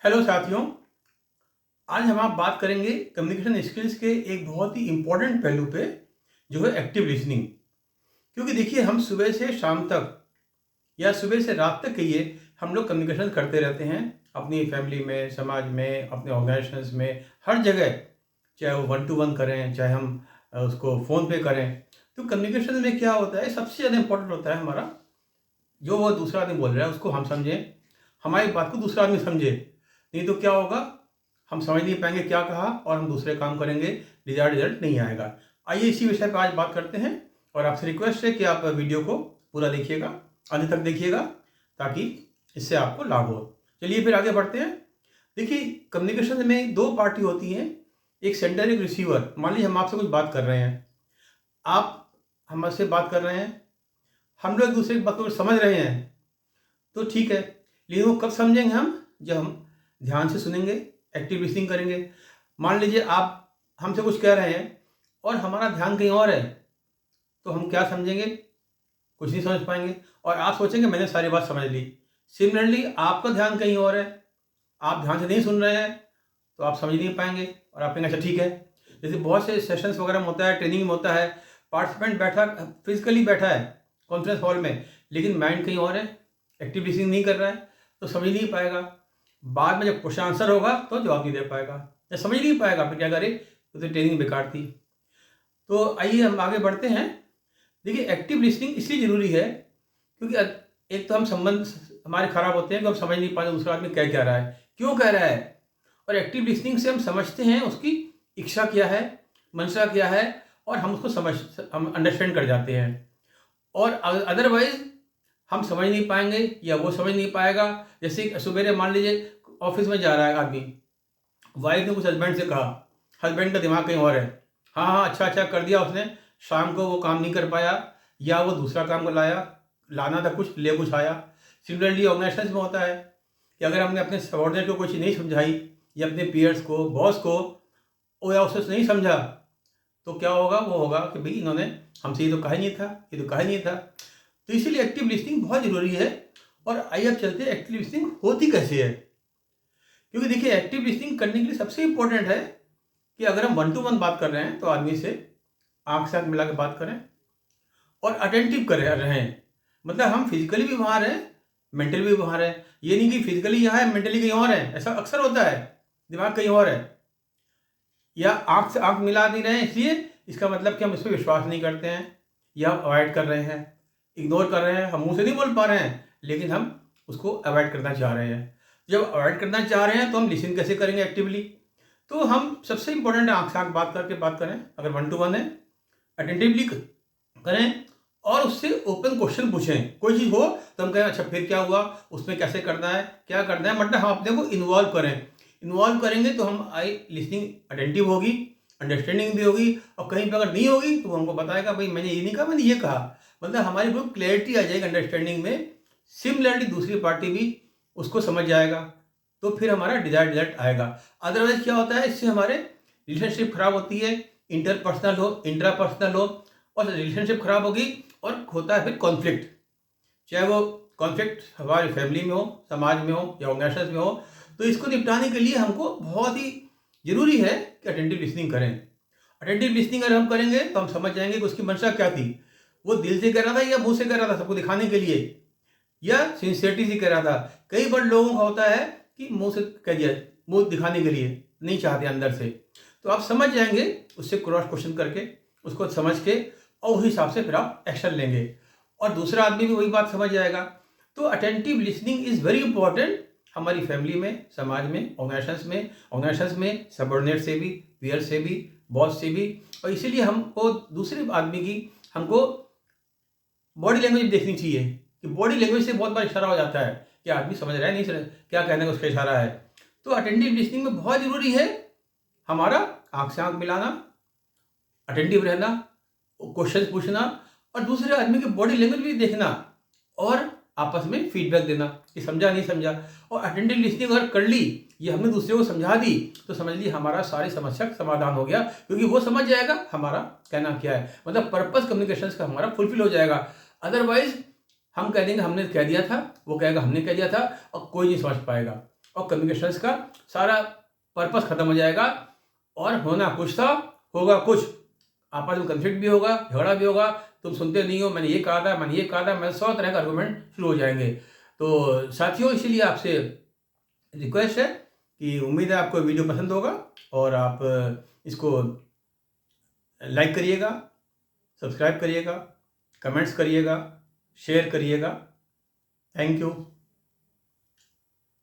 Hello साथियों। आज हम आप बात करेंगे कम्युनिकेशन स्किल्स के एक बहुत ही इम्पोर्टेंट पहलू पे, जो है एक्टिव लिसनिंग। क्योंकि देखिए, हम सुबह से शाम तक या सुबह से रात तक कहिए, हम लोग कम्युनिकेशन करते रहते हैं अपनी फैमिली में, समाज में, अपने ऑर्गेनाइजेशंस में, हर जगह। चाहे वो 1 to 1 करें, चाहे हम उसको फ़ोन पे करें। तो कम्युनिकेशन में क्या होता है, सबसे ज़्यादा इम्पोर्टेंट होता है हमारा, जो वो दूसरा आदमी बोल रहा है उसको हम समझें, हमारी बात को दूसरा आदमी समझे। नहीं तो क्या होगा, हम समझ नहीं पाएंगे क्या कहा और हम दूसरे काम करेंगे, डिजायर्ड रिजल्ट नहीं आएगा। आइए इसी विषय पर आज बात करते हैं, और आपसे रिक्वेस्ट है कि आप वीडियो को पूरा देखिएगा, अंत तक देखिएगा, ताकि इससे आपको लाभ हो। चलिए फिर आगे बढ़ते हैं। देखिए, कम्युनिकेशन में दो पार्टी होती हैं, एक सेंडर, एक रिसीवर। मान लीजिए हम आपसे कुछ बात कर रहे हैं, आप हमसे बात कर रहे हैं, हम लोग एक दूसरे की बात को समझ रहे हैं, तो ठीक है। लेकिन वो कब समझेंगे हम, जब हम ध्यान से सुनेंगे, एक्टिव लिसनिंग करेंगे। मान लीजिए आप हमसे कुछ कह रहे हैं और हमारा ध्यान कहीं और है, तो हम क्या समझेंगे, कुछ नहीं समझ पाएंगे, और आप सोचेंगे मैंने सारी बात समझ ली। सिमिलरली आपका ध्यान कहीं और है, आप ध्यान से नहीं सुन रहे हैं, तो आप समझ नहीं पाएंगे और आप कहेंगे अच्छा ठीक है। जैसे बहुत से सेशंस वगैरह में होता है, ट्रेनिंग में होता है, पार्टिसिपेंट बैठा, फिजिकली बैठा है कॉन्फ्रेंस हॉल में, लेकिन माइंड कहीं और है, एक्टिव लिसनिंग नहीं कर रहा है, तो समझ नहीं पाएगा। बाद में जब क्वेश्चन आंसर होगा तो जवाब नहीं दे पाएगा, या समझ नहीं पाएगा, फिर क्या करे, तो ट्रेनिंग बेकार थी। तो आइए हम आगे बढ़ते हैं। देखिए, एक्टिव लिसनिंग इसलिए ज़रूरी है क्योंकि एक तो हम संबंध हमारे खराब होते हैं कि हम समझ नहीं पाते दूसरा आदमी कह रहा है, क्यों कह रहा है। और एक्टिव लिसनिंग से हम समझते हैं उसकी इच्छा क्या है, मंशा क्या है, और हम उसको हम अंडरस्टैंड कर जाते हैं। और अदरवाइज हम समझ नहीं पाएंगे या वो समझ नहीं पाएगा। जैसे सुबह मान लीजिए ऑफिस में जा रहा है आदमी, वाइफ ने कुछ हस्बैंड से कहा, हस्बैंड का दिमाग कहीं और है, हाँ हाँ अच्छा अच्छा कर दिया उसने, शाम को वो काम नहीं कर पाया, या वो दूसरा काम को लाना था कुछ, ले कुछ आया। सिमिलरली ऑर्गेनाइजेशन में होता है कि अगर हमने अपने सबॉर्डिनेट को कोई चीज़ नहीं समझाई, या अपने पीयर्स को, बॉस को, या उसे नहीं समझा, तो क्या होगा, वो होगा कि भाई इन्होंने हमसे ये तो कहा ही नहीं था, ये तो कहा ही नहीं था। तो इसीलिए एक्टिव लिसनिंग बहुत ज़रूरी है। और आइए अब चलते हैं एक्टिव लिसनिंग होती कैसे है। क्योंकि देखिए, एक्टिव लिसनिंग करने के लिए सबसे इंपॉर्टेंट है कि अगर हम 1 to 1 बात कर रहे हैं तो आदमी से आंख से आंख मिला के बात करें और अटेंटिव कर रहें। मतलब हम फिजिकली भी वहाँ रहें, मेंटली भी वहाँ रहें। ये नहीं कि फिजिकली यहाँ है, मेंटली कहीं और है, ऐसा अक्सर होता है, दिमाग कहीं और है, या आंख से आंख मिला नहीं रहे हैं, इसलिए इसका मतलब कि हम इस पर विश्वास नहीं करते हैं, या अवॉइड कर रहे हैं, इग्नोर कर रहे हैं। हम मुंह से नहीं बोल पा रहे हैं, लेकिन हम उसको अवॉइड करना चाह रहे हैं। जब अवॉइड करना चाह रहे हैं तो हम लिसन कैसे करेंगे एक्टिवली। तो हम सबसे इंपॉर्टेंट है आंख से आंख बात करके बात करें, अगर 1 to 1 है, अटेंटिवली करें, और उससे ओपन क्वेश्चन पूछें। कोई चीज़ हो तो हम कहें अच्छा फिर क्या हुआ, उसमें कैसे करना है, क्या करना है, मतलब हम अपने को इन्वॉल्व करें। इन्वॉल्व करेंगे तो हम लिसनिंग अटेंटिव होगी, अंडरस्टैंडिंग भी होगी, और कहीं पर अगर नहीं होगी तो हमको बताएगा भाई मैंने ये नहीं कहा, मैंने ये कहा। मतलब हमारी बहुत क्लैरिटी आ जाएगी अंडरस्टैंडिंग में। सिमिलरली दूसरी पार्टी भी उसको समझ जाएगा, तो फिर हमारा डिजायर्ड रिजल्ट आएगा। अदरवाइज क्या होता है, इससे हमारे रिलेशनशिप खराब होती है, इंटरपर्सनल हो, इंट्रापर्सनल हो, और रिलेशनशिप खराब होगी, और होता है फिर कॉन्फ्लिक्ट। चाहे वो कॉन्फ्लिक्ट हमारी फैमिली में हो, समाज में हो, या ऑर्गेनाइजेशन में हो। तो इसको निपटाने के लिए हमको बहुत ही ज़रूरी है कि अटेंटिव लिसनिंग करें। अटेंटिव लिसनिंग अगर हम करेंगे तो हम समझ जाएंगे कि उसकी मंशा क्या थी, वो दिल से कह रहा था या मुंह से कह रहा था सबको दिखाने के लिए, या सिंसियरिटी से कह रहा था। कई बार लोगों का होता है कि मुंह से कह दिया, मुंह दिखाने के लिए नहीं चाहते अंदर से। तो आप समझ जाएंगे उससे क्रॉस क्वेश्चन करके, उसको समझ के, और उस हिसाब से फिर आप एक्शन लेंगे, और दूसरा आदमी भी वही बात समझ जाएगा। तो attentive listening is very important हमारी फैमिली में, समाज में, ऑर्गेनाइजेशंस में, सबऑर्डिनेट से भी, पीयर से भी, बॉस से भी। और इसीलिए हमको दूसरे आदमी की हमको बॉडी लैंग्वेज देखनी चाहिए, कि बॉडी लैंग्वेज से बहुत बार इशारा हो जाता है कि आदमी समझ रहा है नहीं समझ, क्या कहने का उसका इशारा है। तो अटेंटिव लिसनिंग में बहुत ज़रूरी है हमारा आंख से आंख मिलाना, अटेंटिव रहना, क्वेश्चन पूछना, और दूसरे आदमी की बॉडी लैंग्वेज भी देखना, और आपस में फीडबैक देना कि समझा नहीं समझा। और अटेंटिव लिसनिंग अगर कर ली, ये हमने दूसरे को समझा दी, तो समझ ली हमारा सारी समस्या का समाधान हो गया, क्योंकि वो समझ जाएगा हमारा कहना क्या है। मतलब पर्पस कम्युनिकेशन का हमारा फुलफिल हो जाएगा। अदरवाइज हम कह देंगे हमने कह दिया था, वो कहेगा हमने कह दिया था, और कोई नहीं समझ पाएगा। और कम्युनिकेशंस का सारा पर्पस खत्म हो जाएगा और होना कुछ था, होगा कुछ। आपस में कंफ्लिक्ट भी होगा, झगड़ा भी होगा, तुम सुनते नहीं हो, मैंने ये कहा था, मैंने ये कहा था, मैं 100 तरह का आर्गूमेंट शुरू हो जाएंगे। तो साथियों, इसीलिए आपसे रिक्वेस्ट है कि उम्मीद है आपको वीडियो पसंद होगा और आप इसको लाइक करिएगा, सब्सक्राइब करिएगा, कमेंट्स करिएगा, शेयर करिएगा। Thank you.